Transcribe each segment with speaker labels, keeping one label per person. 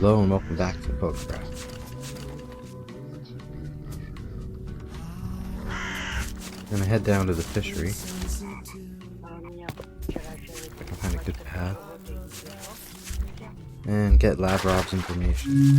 Speaker 1: Hello and welcome back to Photograph. I'm gonna head down to the fishery. I can find a good path. And get Lavrov's information.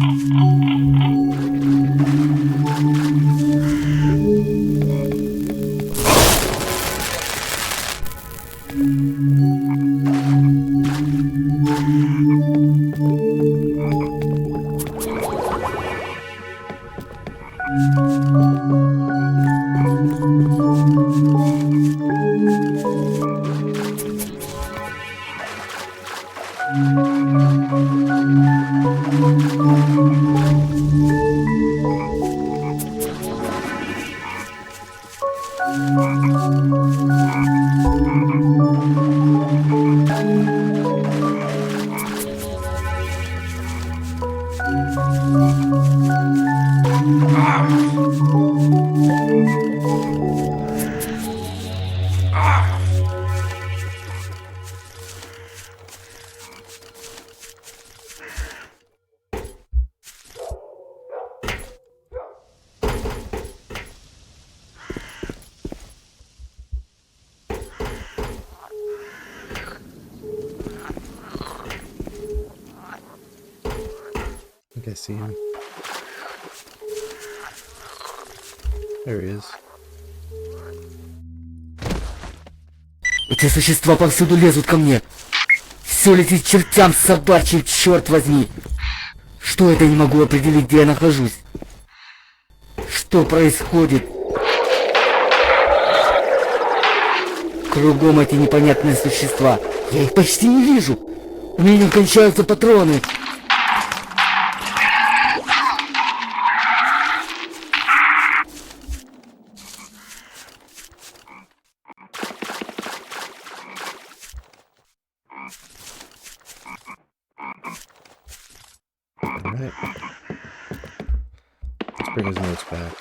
Speaker 1: I think I see him. There he is.
Speaker 2: Эти существа повсюду лезут ко мне. Все летит к чертям собачьим, черт возьми. Что это, я не могу определить, где я нахожусь. Что происходит? Кругом эти непонятные существа. Я их почти не вижу. У меня кончаются патроны.
Speaker 1: Alright. Let's bring his notes back.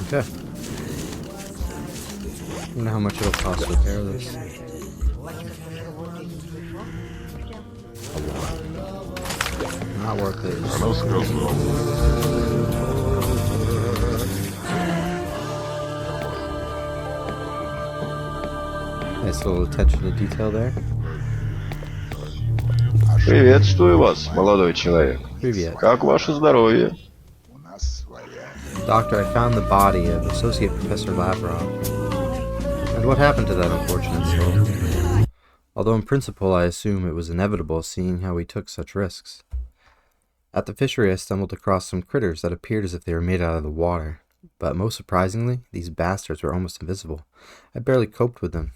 Speaker 1: Okay. I don't know how much it'll cost to repair this. A lot. Not worth it. Nice little attention to detail there.
Speaker 3: Приветствую вас, молодой человек.
Speaker 1: Привет.
Speaker 3: Как ваше здоровье?
Speaker 1: Doctor, I found the body of Associate Professor Lavrov. And what happened to that unfortunate soul? Although in principle I assume it was inevitable seeing how he took such risks. At the fishery I stumbled across some critters that appeared as if they were made out of the water. But most surprisingly, these bastards were almost invisible. I barely coped with them.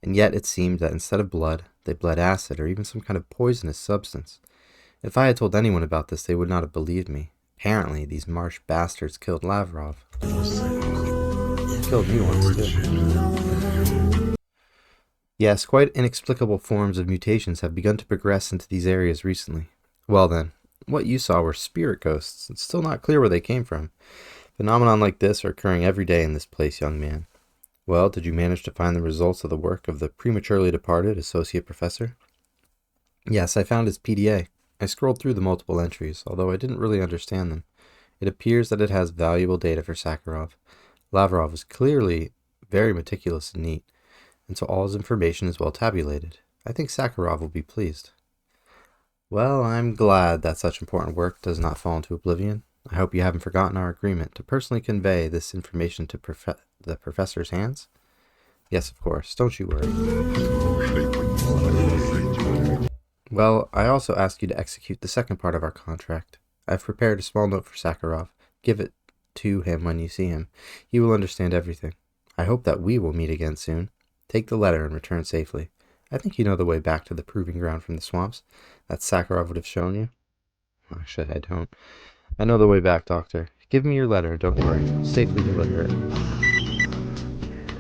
Speaker 1: And yet it seemed that instead of blood, they bled acid or even some kind of poisonous substance. If I had told anyone about this, they would not have believed me. Apparently, these marsh bastards killed Lavrov. Killed me once, too. Yes, quite inexplicable forms of mutations have begun to progress into these areas recently. Well then, what you saw were spirit ghosts. It's still not clear where they came from. Phenomenon like this are occurring every day in this place, young man. Well, did you manage to find the results of the work of the prematurely departed associate professor? Yes, I found his PDA. I scrolled through the multiple entries, although I didn't really understand them. It appears that it has valuable data for Sakharov. Lavrov was clearly very meticulous and neat, and so all his information is well tabulated. I think Sakharov will be pleased. Well, I'm glad that such important work does not fall into oblivion. I hope you haven't forgotten our agreement to personally convey this information to the professor's hands. Yes, of course. Don't you worry. Well, I also ask you to execute the second part of our contract. I've prepared a small note for Sakharov. Give it to him when you see him. He will understand everything. I hope that we will meet again soon. Take the letter and return safely. I think you know the way back to the proving ground from the swamps that Sakharov would have shown you. Actually, I don't. I know the way back, Doctor. Give me your letter, don't worry. Safely deliver it.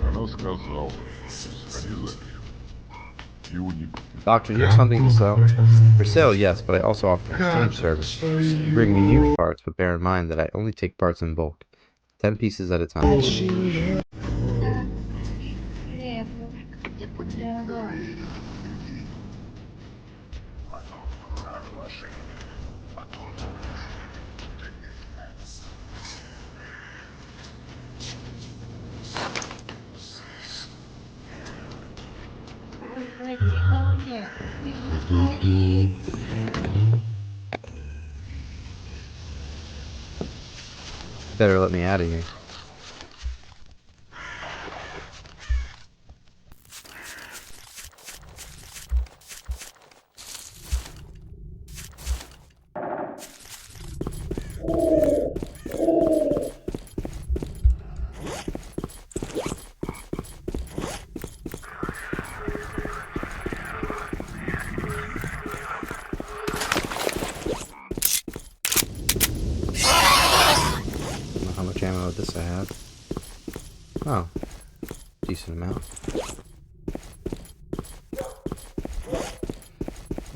Speaker 4: Она сказала, сходи за ним. Его не
Speaker 1: Doctor, do you have something to sell? For sale, yes, but I also offer exchange service. You bring me used parts, but bear in mind that I only take parts in bulk. 10 pieces at a time. Better let me out of here. How much ammo of this I have? Oh, decent amount.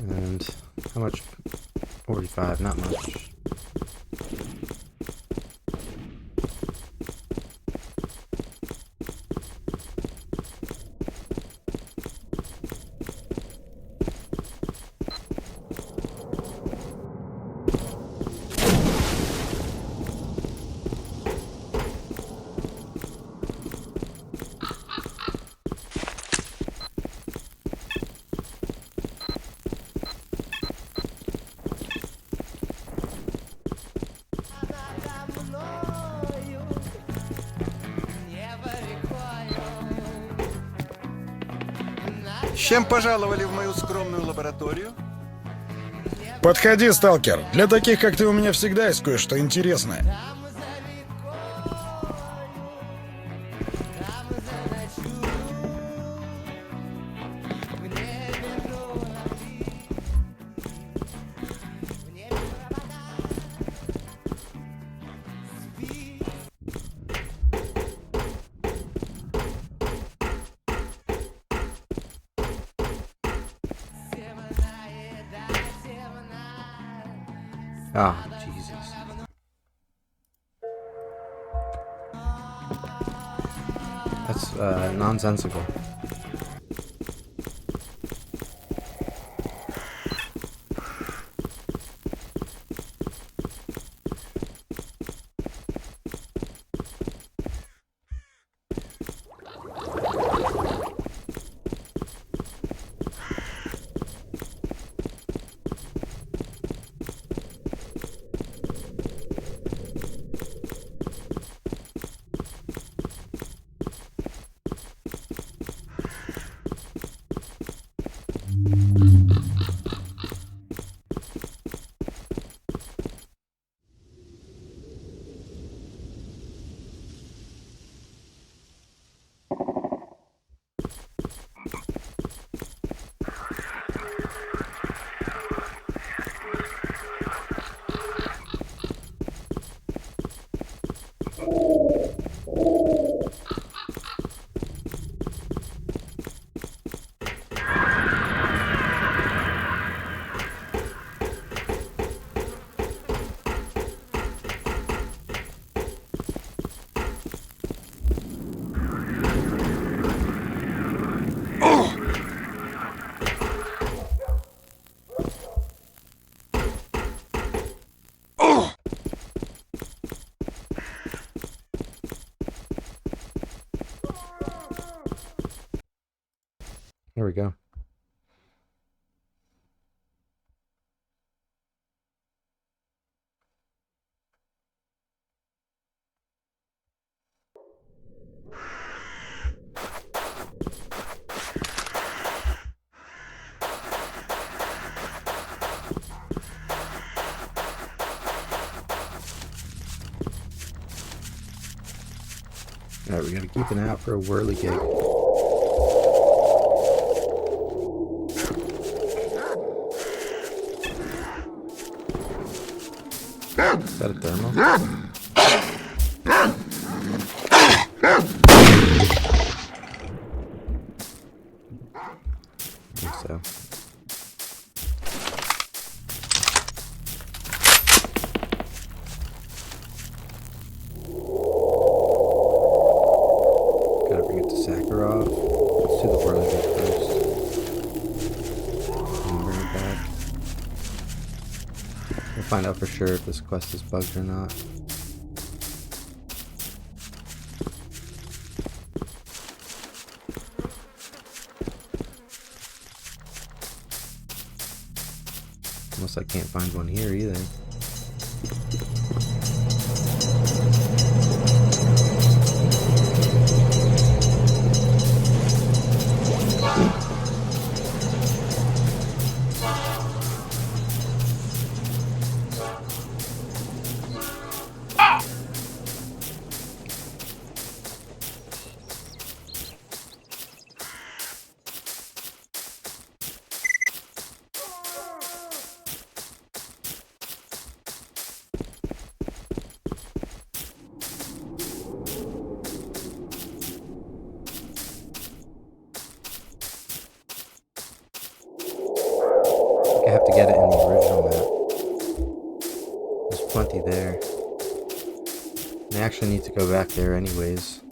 Speaker 1: And how much? 45, not much.
Speaker 5: С чем пожаловали в мою скромную лабораторию?
Speaker 6: Подходи, сталкер. Для таких, как ты, у меня всегда есть кое-что интересное.
Speaker 1: Ah, Jesus. That's nonsensical. There we go. Alright, we gotta keep an eye out for a whirligig. Is that a thermal? I think so. Gotta bring it to Sakharov. Let's do the whirligig first. And bring it back. We'll find out for sure if this quest is bugged or not. Unless I can't find one here either. I have to get it in the original map. There's plenty there. I actually need to go back there anyways.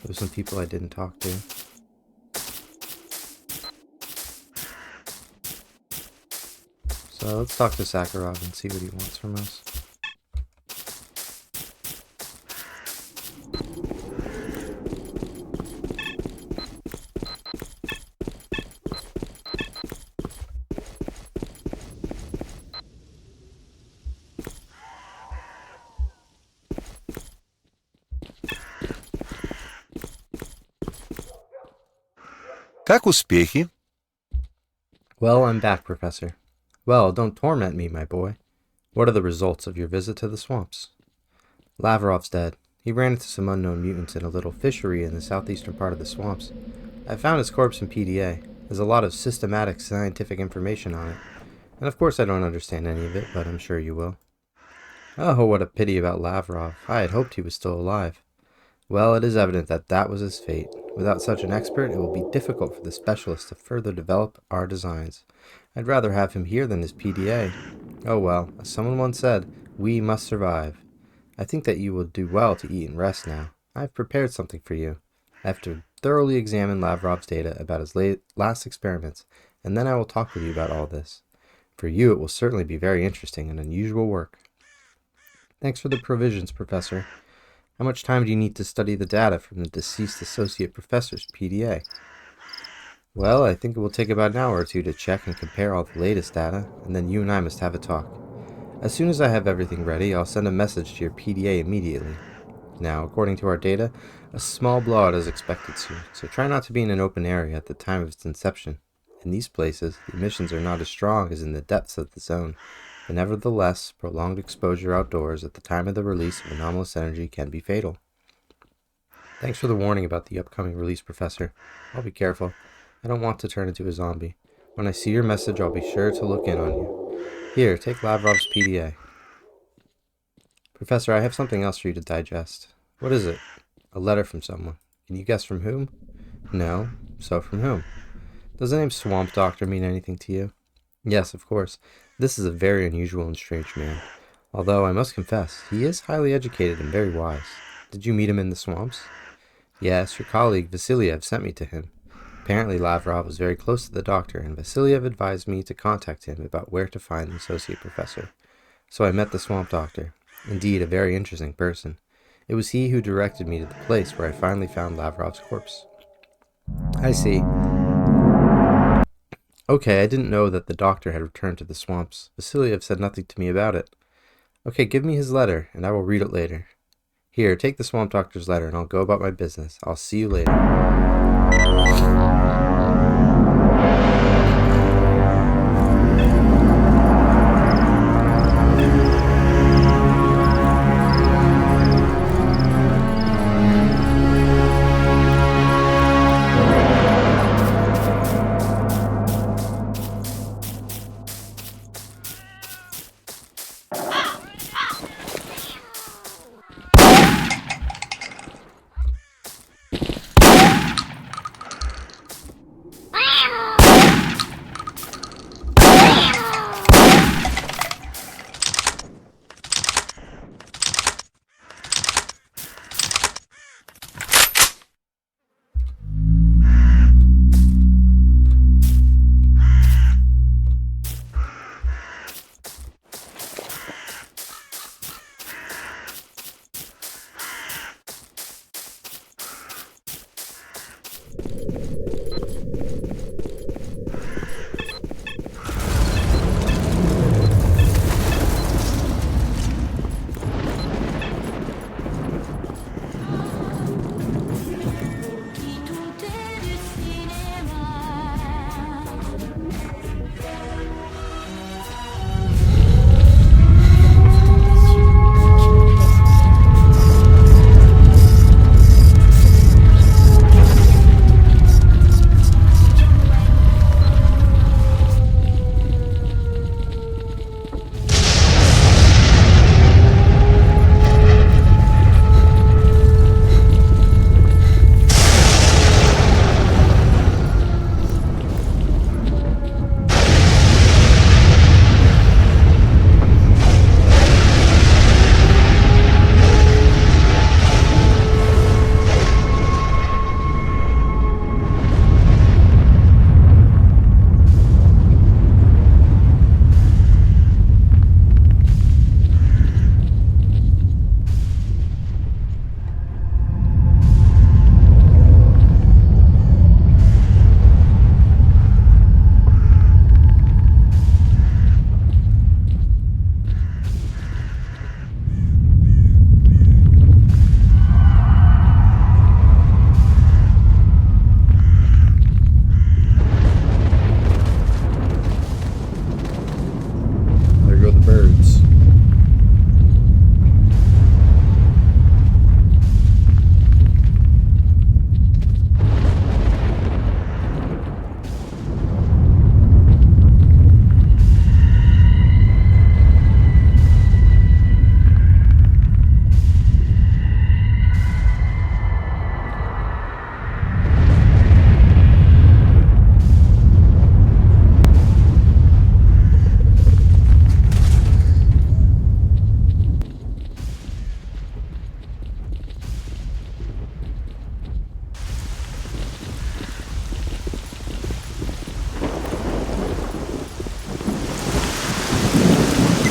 Speaker 1: There's some people I didn't talk to. So let's talk to Sakharov and see what he wants from us.
Speaker 5: Как успехи?
Speaker 1: Well, I'm back, Professor. Well, don't torment me, my boy. What are the results of your visit to the swamps? Lavrov's dead. He ran into some unknown mutants in a little fishery in the southeastern part of the swamps. I found his corpse in PDA. There's a lot of systematic scientific information on it. And of course I don't understand any of it, but I'm sure you will. Oh, what a pity about Lavrov. I had hoped he was still alive. Well, it is evident that that was his fate. Without such an expert, it will be difficult for the specialist to further develop our designs. I'd rather have him here than his PDA. Oh well, as someone once said, we must survive. I think that you will do well to eat and rest now. I have prepared something for you. I have to thoroughly examine Lavrov's data about his last experiments, and then I will talk with you about all this. For you, it will certainly be very interesting and unusual work. Thanks for the provisions, Professor. How much time do you need to study the data from the deceased associate professor's PDA? Well, I think it will take about an hour or two to check and compare all the latest data, and then you and I must have a talk. As soon as I have everything ready, I'll send a message to your PDA immediately. Now, according to our data, a small blowout is expected soon, so try not to be in an open area at the time of its inception. In these places, the emissions are not as strong as in the depths of the zone, but nevertheless, prolonged exposure outdoors at the time of the release of anomalous energy can be fatal. Thanks for the warning about the upcoming release, Professor. I'll be careful. I don't want to turn into a zombie. When I see your message, I'll be sure to look in on you. Here, take Lavrov's PDA. Professor, I have something else for you to digest. What is it? A letter from someone. Can you guess from whom? No. So from whom? Does the name Swamp Doctor mean anything to you? Yes, of course. This is a very unusual and strange man. Although, I must confess, he is highly educated and very wise. Did you meet him in the swamps? Yes, your colleague Vasiliev sent me to him. Apparently Lavrov was very close to the doctor, and Vasiliev advised me to contact him about where to find the associate professor. So I met the Swamp Doctor. Indeed, a very interesting person. It was he who directed me to the place where I finally found Lavrov's corpse. I see. Okay, I didn't know that the doctor had returned to the swamps. Vasiliev said nothing to me about it. Okay, give me his letter, and I will read it later. Here, take the Swamp Doctor's letter, and I'll go about my business. I'll see you later.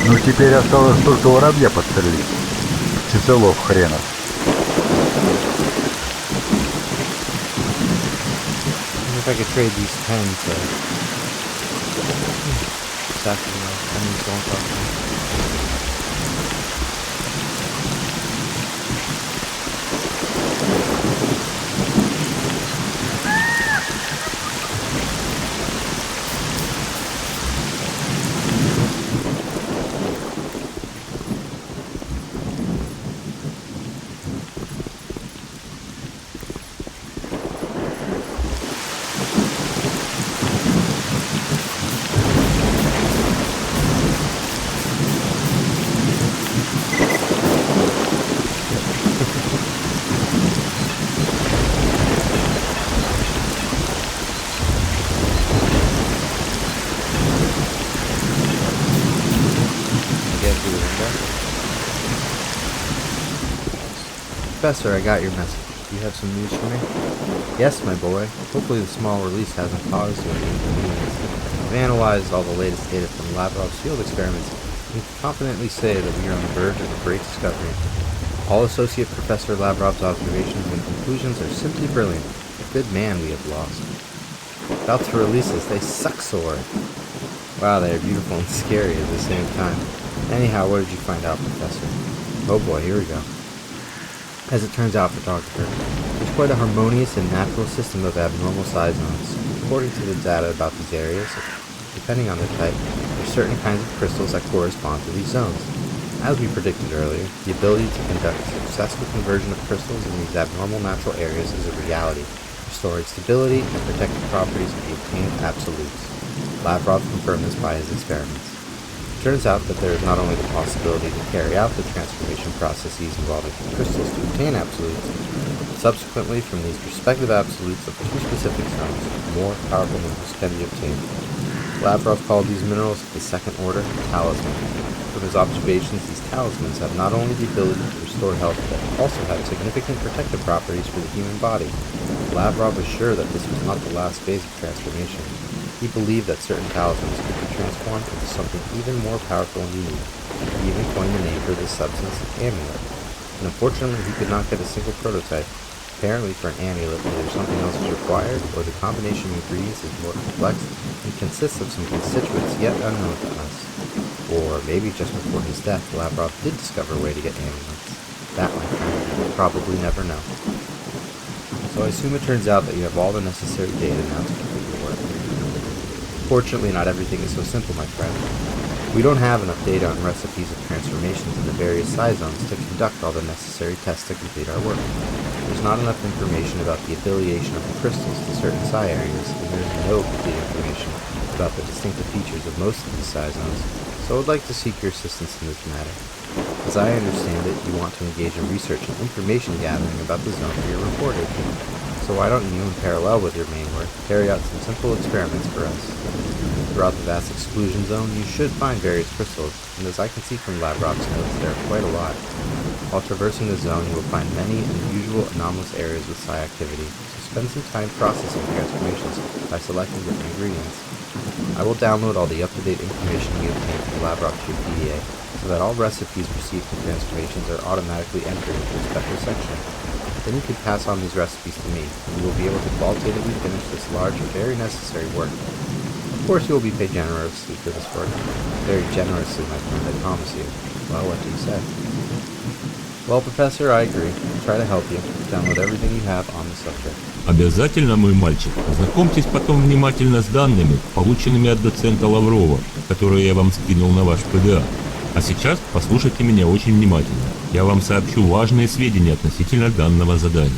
Speaker 4: Ну теперь осталось только воробья подстрелить. Птицелов хренов.
Speaker 1: If I could trade these 10 to Sakura, I mean, don't talk to me. Professor, I got your message. Do you have some news for me? Yes, my boy. Hopefully the small release hasn't caused you any inconvenience. I've analyzed all the latest data from Lavrov's field experiments and can confidently say that we are on the verge of a great discovery. All Associate Professor Lavrov's observations and conclusions are simply brilliant. A good man we have lost. About to release us, they suck sore. Wow, they are beautiful and scary at the same time. Anyhow, what did you find out, Professor? Oh boy, here we go. As it turns out, photographer, there's quite a harmonious and natural system of abnormal size zones. According to the data about these areas, depending on their type, there are certain kinds of crystals that correspond to these zones. As we predicted earlier, the ability to conduct successful conversion of crystals in these abnormal natural areas is a reality, restoring stability and protective properties of the obtained absolutes. Lavrov confirmed this by his experiments. It turns out that there is not only the possibility to carry out the transformation processes involving crystals to obtain absolutes, but subsequently from these respective absolutes of two specific zones, more powerful minerals can be obtained. Lavrov called these minerals the second order talisman. From his observations, these talismans have not only the ability to restore health, but also have significant protective properties for the human body. Lavrov was sure that this was not the last phase of transformation. He believed that certain talismans could be transformed into something even more powerful and unique. He even coined the name for this substance, amulet. And unfortunately, he could not get a single prototype. Apparently, for an amulet, either something else is required, or the combination of ingredients is more complex and consists of some constituents yet unknown to us. Or maybe just before his death, Lavrov did discover a way to get amulets. That, my friend, we'll probably never know. So I assume it turns out that you have all the necessary data now to complete your work. Fortunately, not everything is so simple, my friend. We don't have enough data on recipes of transformations in the various size zones to conduct all the necessary tests to complete our work. There's not enough information about the affiliation of the crystals to certain psi areas, and there is no complete information about the distinctive features of most of these size zones, so I would like to seek your assistance in this matter. As I understand it, you want to engage in research and information gathering about the zone where you're reported. So why don't you, in parallel with your main work, carry out some simple experiments for us? Throughout the vast exclusion zone, you should find various crystals, and as I can see from Lavrov's notes, there are quite a lot. While traversing the zone, you will find many unusual anomalous areas with psi activity, so spend some time processing transformations by selecting different ingredients. I will download all the up-to-date information we obtained from Lavrov to your PDA, so that all recipes received from transformations are automatically entered into a special section. Then you can pass on these recipes to me, and we will be able to qualitatively finish this large and very necessary work. Of course, you will be paid generously for this work. Very generously, my friend, I promise you. Well, what do you say? Well, Professor, I agree. I'll try to help you. Download everything you have on the subject.
Speaker 7: Обязательно, мой мальчик, ознакомьтесь потом внимательно с данными, полученными от доцента Лаврова, которые я вам скинул на ваш ПДА. А сейчас послушайте меня очень внимательно. Я вам сообщу важные сведения относительно данного задания.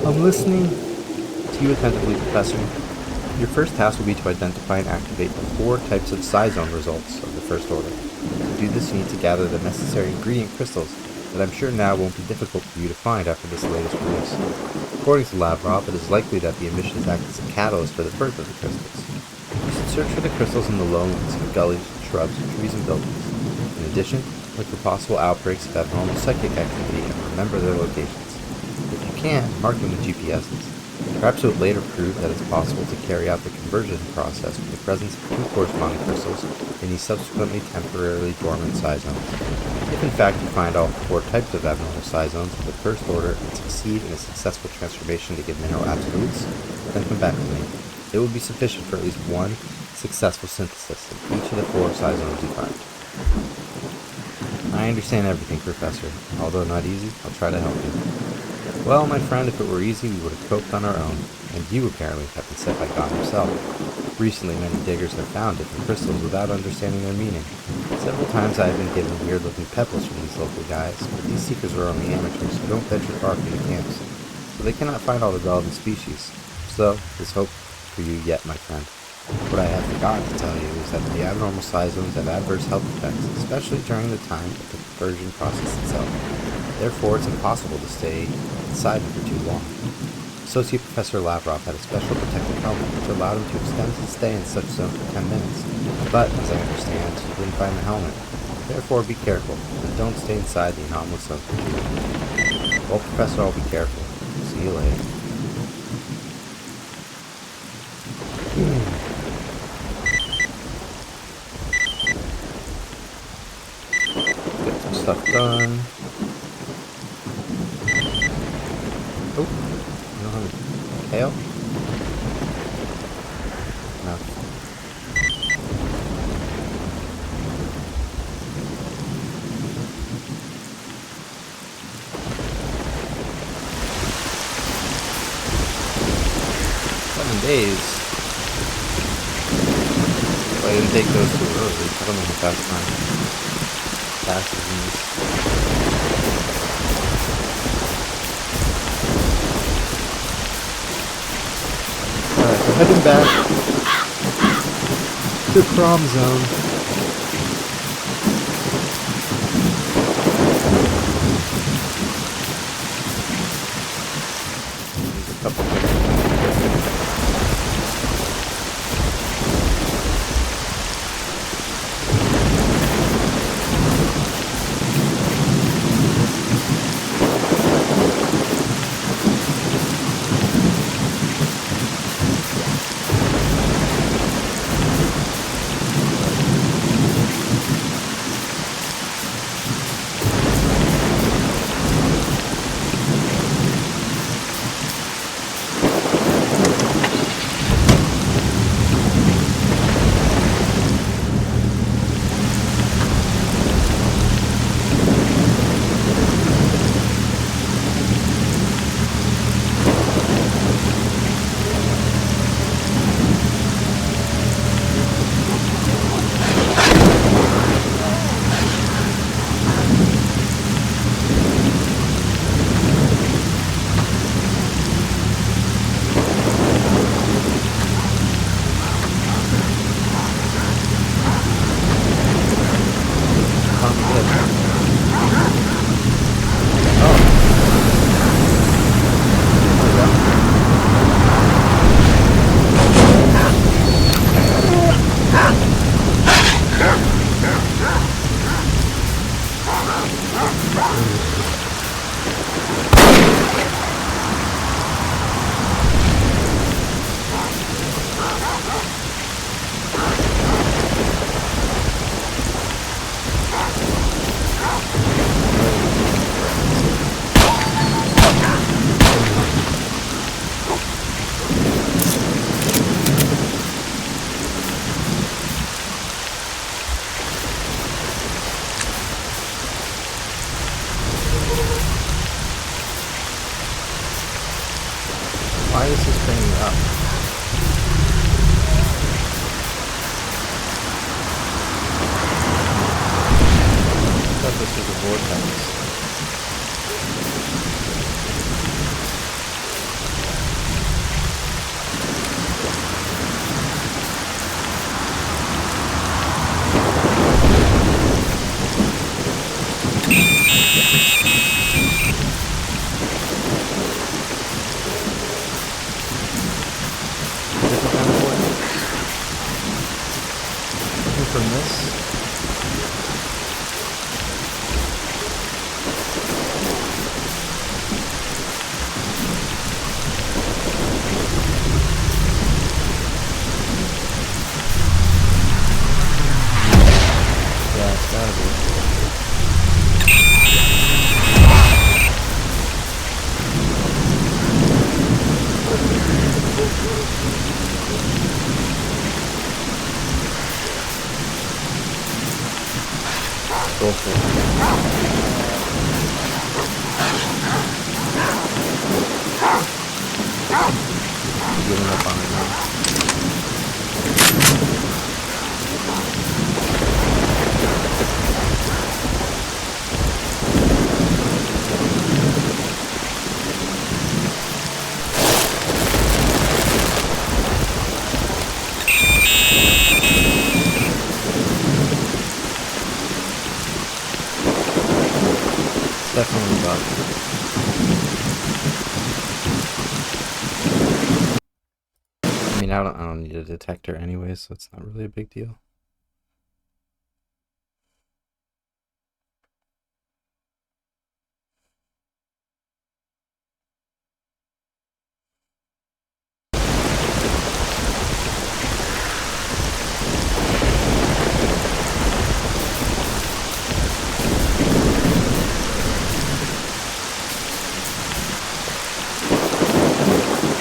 Speaker 1: I'm listening to you attentively, Professor. Your first task will be to identify and activate the 4 types of psi zone results of the first order. To do this, you need to gather the necessary ingredient crystals that I'm sure now won't be difficult for you to find after this latest release. According to Lavrov, it is likely that the emissions act as a catalyst for the birth of the crystals. You should search for the crystals in the lowlands, gullies, shrubs, trees, and buildings. In addition, look for possible outbreaks of abnormal psychic activity and remember their locations. If you can, mark them with GPSs. Perhaps it would later prove that it's possible to carry out the conversion process with the presence of two corresponding crystals in these subsequently temporarily dormant psi zones. If in fact you find all four types of abnormal psi zones of the first order and succeed in a successful transformation to get mineral absolutes, then come back to me. It would be sufficient for at least one successful synthesis of each of the four psi zones you find. I understand everything, Professor. Although not easy, I'll try to help you. Well, my friend, if it were easy, we would have coped on our own, and you apparently have been set by God himself. Recently, many diggers have found different crystals without understanding their meaning. Several times I have been given weird-looking pebbles from these local guys, but these seekers are only amateurs who don't venture far from the camps, so they cannot find all the relevant species. So, there's hope for you yet, my friend. What I have forgotten to tell you is that the abnormal psi zones have adverse health effects, especially during the time of the conversion process itself. Therefore, it's impossible to stay inside them for too long. Associate Professor Lavrov had a special protective helmet which allowed him to extend his stay in such zone for 10 minutes. But, as I understand, he didn't find the helmet. Therefore, be careful, and don't stay inside the anomalous zone for too long. Well, Professor, I'll be careful. See you later. Get some stuff done. Oh, you don't have a tail? No. 7 days. Well, I didn't take those too early. I don't know how fast mine passes in this. Alright, so heading back to prom zone. There's a couple things. Why is this bringing up? I thought this was a vortex. From this. Go for it. Giving up on it now. Definitely about it. I mean, I don't need a detector anyway, so it's not really a big deal.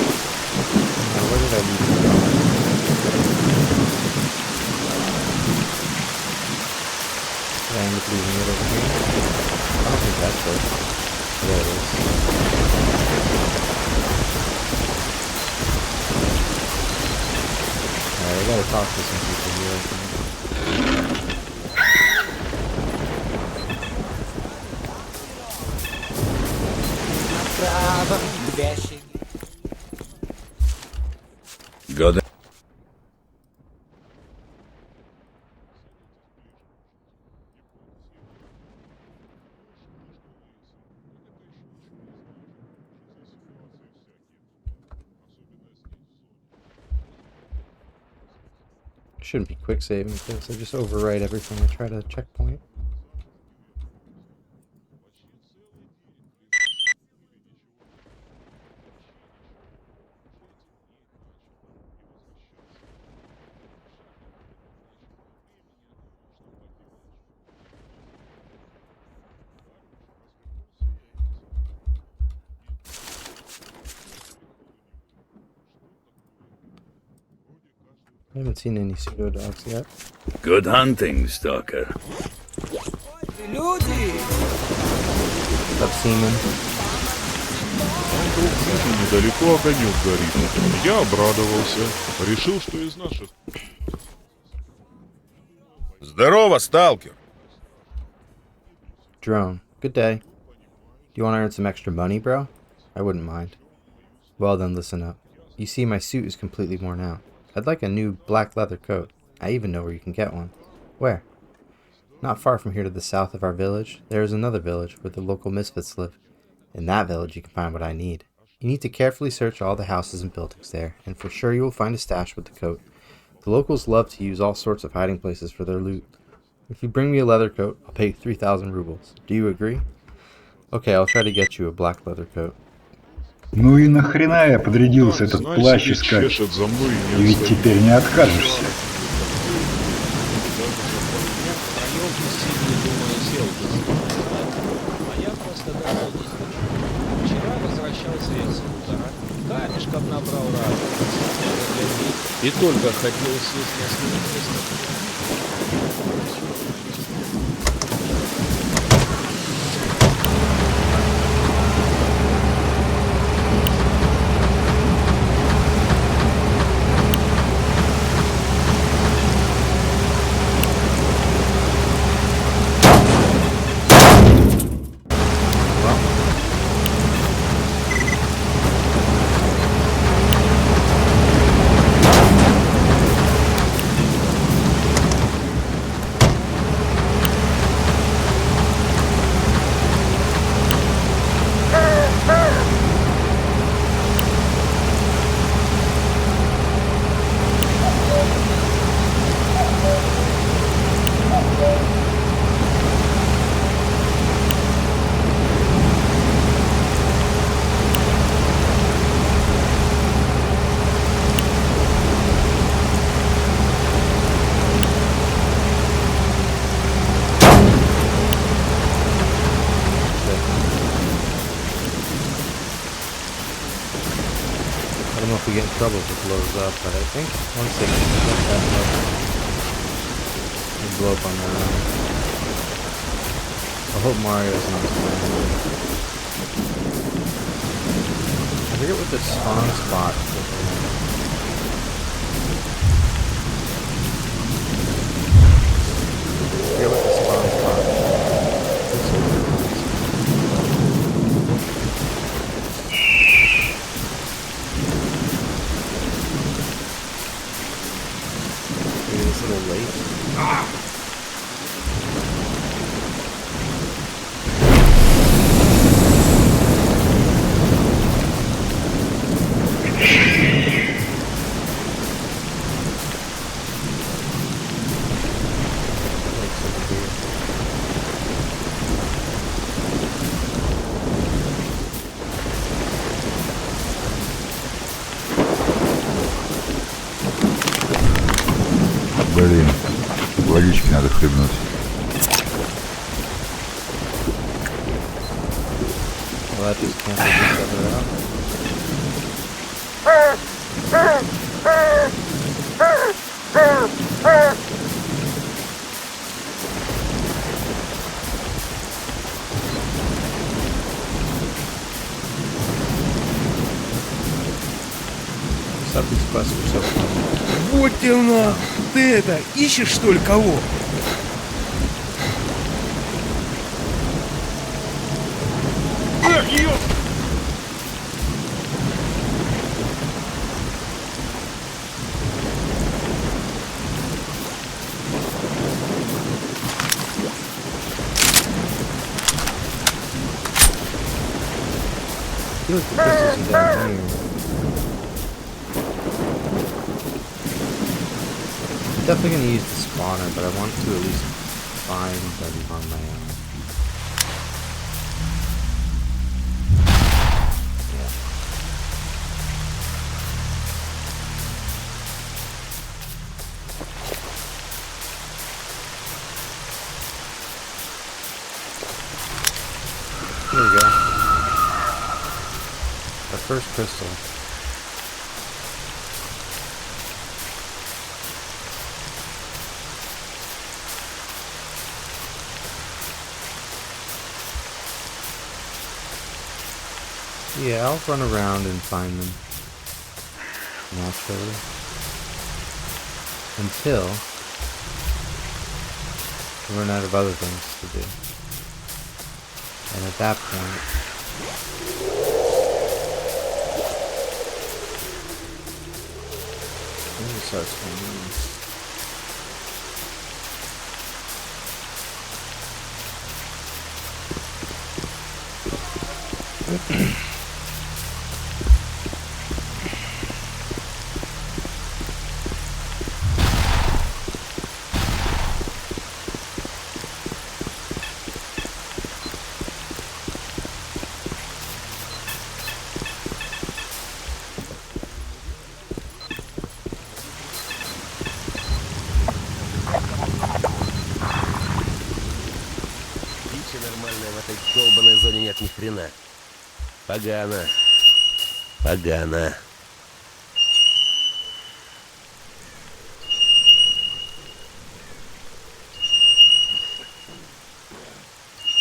Speaker 1: Where did I leave it? Did I end up leaving it over here? I don't think that's it. There it is. Alright, I gotta talk to some people here, I think.
Speaker 8: Good.
Speaker 1: Shouldn't be quick saving this. I just overwrite everything I try to checkpoint. I haven't seen any pseudo-dogs yet.
Speaker 8: Good hunting, Stalker.
Speaker 1: Up seaman.
Speaker 9: Вдруг вижу недалеко огонек горит. Я обрадовался. Решил, что из наших...
Speaker 6: Здорово, сталкер.
Speaker 1: Drone, good day. Do you want to earn some extra money, bro? I wouldn't mind. Well then, listen up. You see, my suit is completely worn out. I'd like a new black leather coat. I even know where you can get one. Where? Not far from here to the south of our village, there is another village where the local misfits live. In that village you can find what I need. You need to carefully search all the houses and buildings there, and for sure you will find a stash with the coat. The locals love to use all sorts of hiding places for their loot. If you bring me a leather coat, I'll pay you 3,000 rubles. Do you agree? Okay, I'll try to get you a black leather coat.
Speaker 4: Ну и нахрена я подрядился этот
Speaker 9: Знай
Speaker 4: плащ
Speaker 9: себе,
Speaker 4: искать?
Speaker 9: чешет за мной и
Speaker 4: И
Speaker 9: не
Speaker 4: ведь
Speaker 9: отстает.
Speaker 4: теперь не откажешься.
Speaker 10: А я просто дорогись хочу. Вчера возвращался я с хутора, камешков набрал разных, и только хотел сесть на свое место.
Speaker 1: don't know if we get in trouble if it blows up, but I think once they get that level, they blow up on their own. I hope Mario's not playing. I forget what the spawn spot is. I forget what the spawn spot is. Maybe this little lake. Ah!
Speaker 4: Блин, водички надо хлебнуть.
Speaker 1: Well, that just cancels each other out. Stop these quests are so fun.
Speaker 11: Вот темно! Ты это, ищешь что ли кого? Эх, ёп!
Speaker 1: I feel like the pistols are down here. I'm definitely going to use the spawner, but I want to at least find them on my own. Here we go. Our first crystal. Yeah, I'll run around and find them. Naturally. Until we run out of other things to do. And at that point, it starts going.
Speaker 12: Нормально в этой долбанной зоне нет ни хрена. Погано. Погано.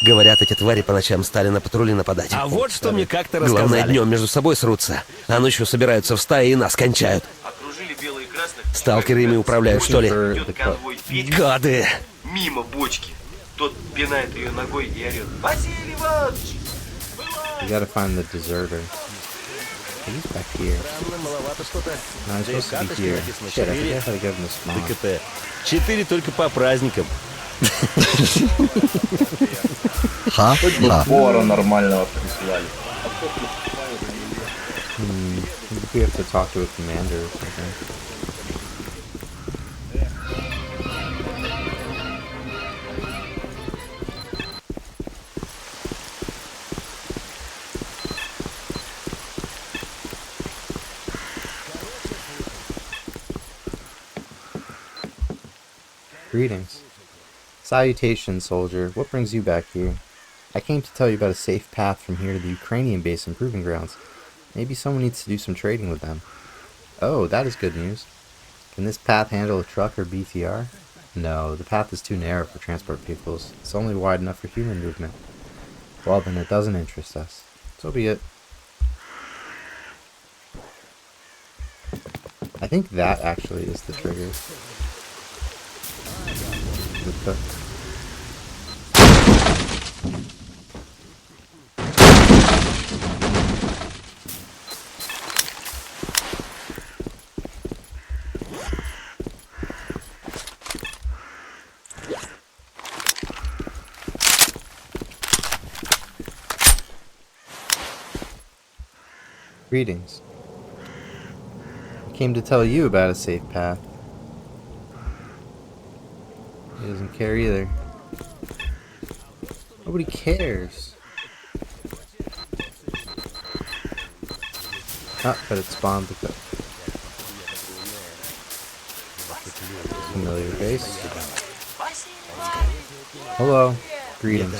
Speaker 12: Говорят, эти твари по ночам стали на патрули нападать. А вот что мне как-то рассказали. Главное, днем между собой срутся, а ночью собираются в стаи и нас кончают. Окружили белые и красных. Сталкеры ими управляют, что ли? Гады!
Speaker 13: Мимо бочки. Тот пинает ее ногой и орет: Василий Иванович!
Speaker 1: You gotta find the deserter. He's back here. No, he's supposed to be here. Shit, I forget how to give him the spawn.
Speaker 12: ДКТ. 4 только по праздникам.
Speaker 3: Хоть бы повара нормального прислали.
Speaker 1: We have to talk to a commander or something. Greetings. Salutations, soldier. What brings you back here? I came to tell you about a safe path from here to the Ukrainian base and proving grounds. Maybe someone needs to do some trading with them. Oh, that is good news. Can this path handle a truck or BTR? No, the path is too narrow for transport vehicles. It's only wide enough for human movement. Well, then it doesn't interest us. So be it. I think that actually is the trigger. Greetings. I came to tell you about a safe path. He doesn't care either. Nobody cares. Ah, but it spawned the cook. Familiar face. Hello. Greetings.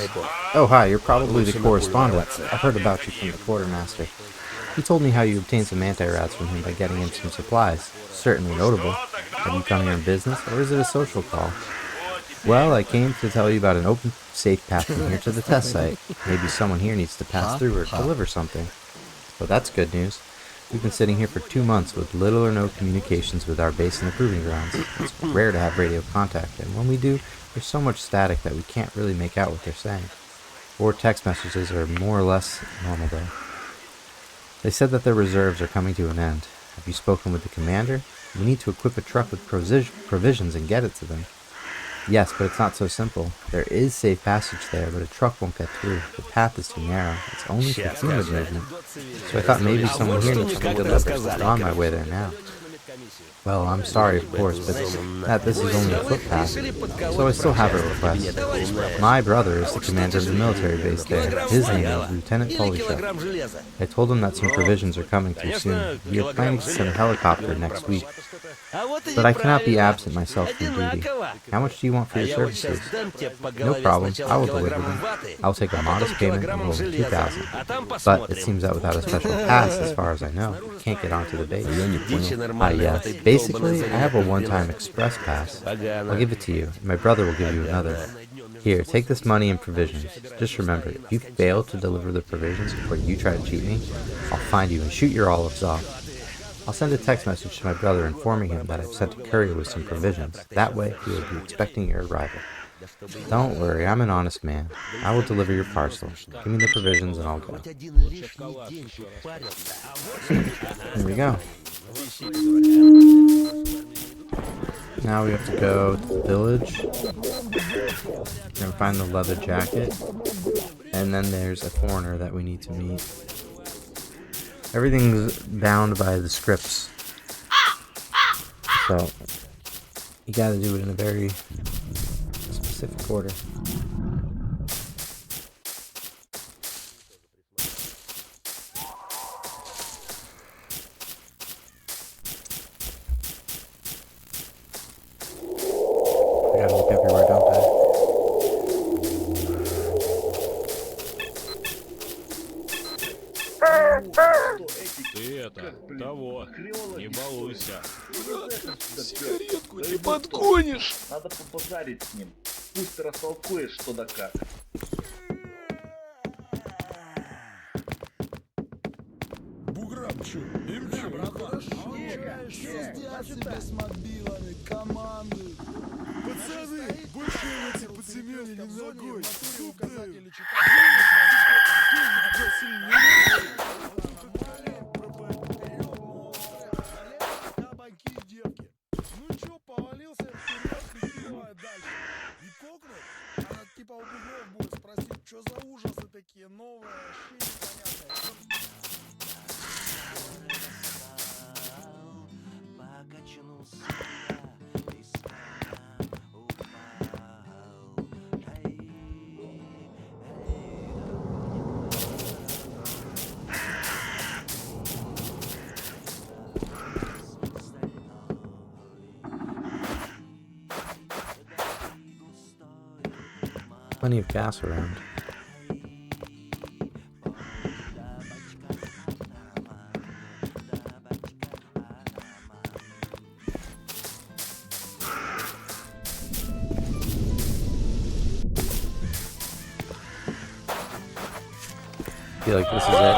Speaker 1: Oh, hi, you're probably the correspondent. I've heard about you from the quartermaster. He told me how you obtained some anti-rats from him by getting him some supplies. Certainly notable. Have you come here in business, or is it a social call? Well, I came to tell you about an open, safe path from here to the test site. Maybe someone here needs to pass through or deliver something. Well, that's good news. We've been sitting here for 2 months with little or no communications with our base in the proving grounds. It's rare to have radio contact, and when we do, there's so much static that we can't really make out what they're saying. Or text messages are more or less normal though. They said that their reserves are coming to an end. Have you spoken with the commander? We need to equip a truck with provisions and get it to them. Yes, but it's not so simple. There is safe passage there, but a truck won't get through. The path is too narrow. It's only for human movement. So I thought maybe someone here needs to look up. I'm on my way there now. Well, I'm sorry, of course, but this is only a footpath, so I still have a request. My brother is the commander of the military base there. His name is Lieutenant F.O.T.O.G.R.A.F. I told him that some provisions are coming through soon. We are planning to send a helicopter next week. But I cannot be absent myself from duty. How much do you want for your services? No problem, I will deliver them. I'll take a modest payment of over 2,000. But it seems that without a special pass, as far as I know, you can't get onto the base. Yes. Basically, I have a one-time express pass. I'll give it to you. My brother will give you another. Here, take this money and provisions. Just remember, if you fail to deliver the provisions before you try to cheat me, I'll find you and shoot your olives off. I'll send a text message to my brother informing him that I've sent a courier with some provisions. That way, he will be expecting your arrival. Don't worry, I'm an honest man. I will deliver your parcel. Give me the provisions and I'll go. Here we go. Now we have to go to the village and find the leather jacket, and then there's a foreigner that we need to meet. Everything's bound by the scripts, so you gotta do it in a very specific order. I gotta look everywhere, don't I?
Speaker 10: Ты это, того, не балуйся.
Speaker 11: Сигаретку не подгонишь.
Speaker 3: Надо побазарить с ним. Пусть растолкует что да как.
Speaker 6: Буграм, чё? Им чё? Что сделать с мобилами, команды? Пацаны, больше эти подземелья не ногой. Указатели кабаки и девки. Ну чё, повалился вперед и снимаю дальше. И кокнул, она типа у бугров будет спросить, что за ужасы такие новые, вообще непонятные.
Speaker 1: Plenty of gas around. feel like this is it.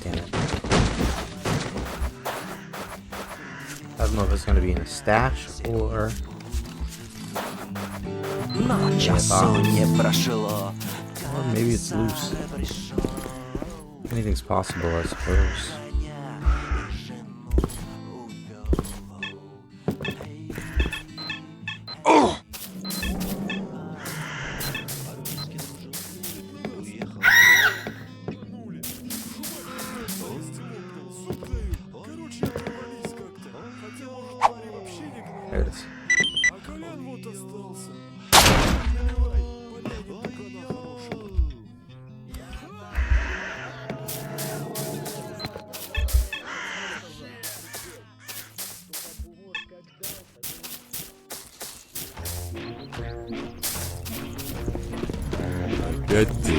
Speaker 1: Damn it. I don't know if it's going to be in a stash or... Or maybe it's loose. Anything's possible, I suppose. Oh! There it is.
Speaker 9: Опять ты?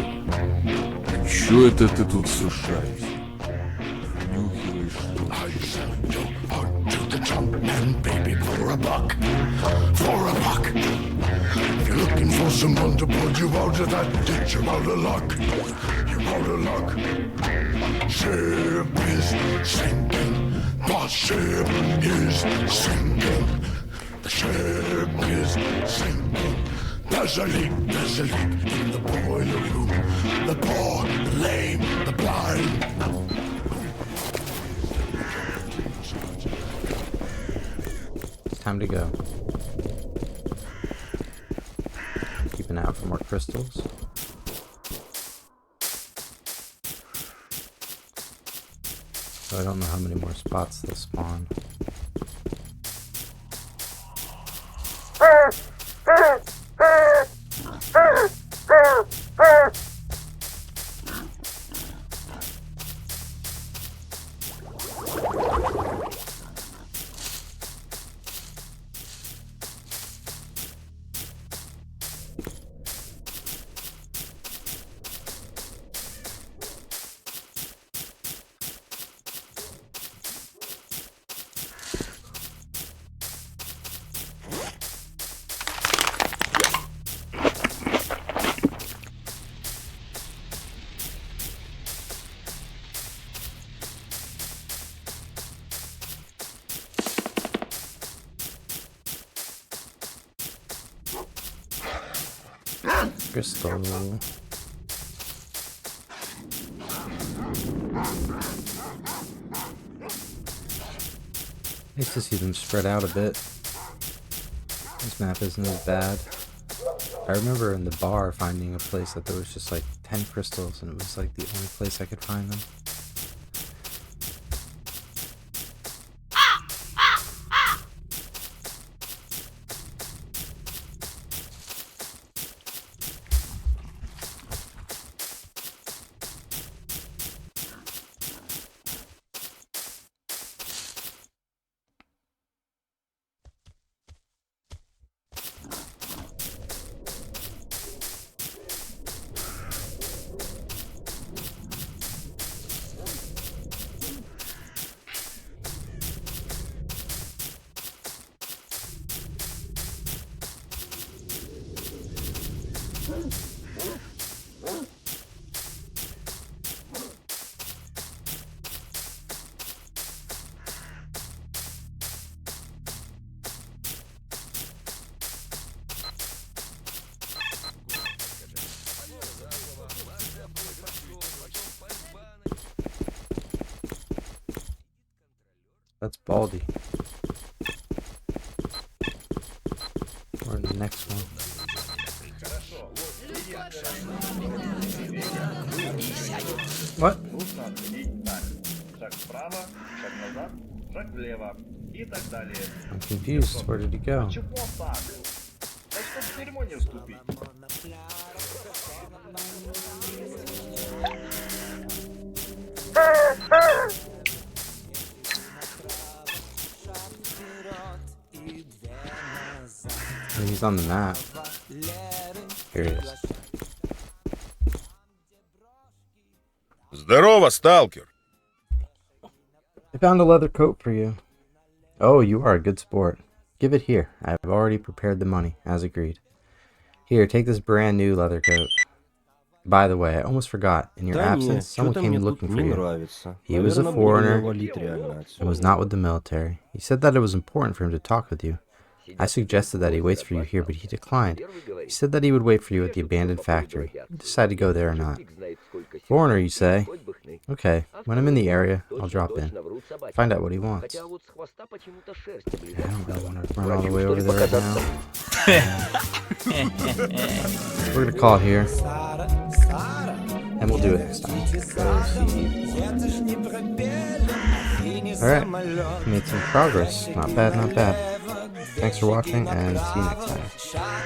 Speaker 9: Чё это ты тут сушаешь? Нюхиваешь
Speaker 6: If you're looking for someone to pull you out of that ditch, you're out of luck. You're out of luck. Ship is sinking. The ship is sinking. The ship is sinking. There's a leak in the boiler room. The poor, the lame, the blind.
Speaker 1: It's time to go. Keep an eye out for more crystals. So I don't know how many more spots they'll spawn. Crystal. Nice to see them spread out a bit. This map isn't as bad. I remember in the bar finding a place that there was just like 10 crystals and it was like the only place I could find them. That's Baldy. Or the next one. What? I'm confused. Where did he go? He's on the map. Here he is.
Speaker 14: Здорово, stalker.
Speaker 1: I found a leather coat for you. Oh, you are a good sport. Give it here. I have already prepared the money, as agreed. Here, take this brand new leather coat. By the way, I almost forgot. In your absence, someone came looking for you. He was a foreigner and was not with the military. He said that it was important for him to talk with you. I suggested that he waits for you here, but he declined. He said that he would wait for you at the abandoned factory. You decide to go there or not. Foreigner, you say? Okay, when I'm in the area, I'll drop in. Find out what he wants. Yeah, I don't really want to run all the way over there right now. We're going to call it here. And we'll do it next time. Alright, made some progress. Not bad, not bad. Thanks for watching, and see you next time.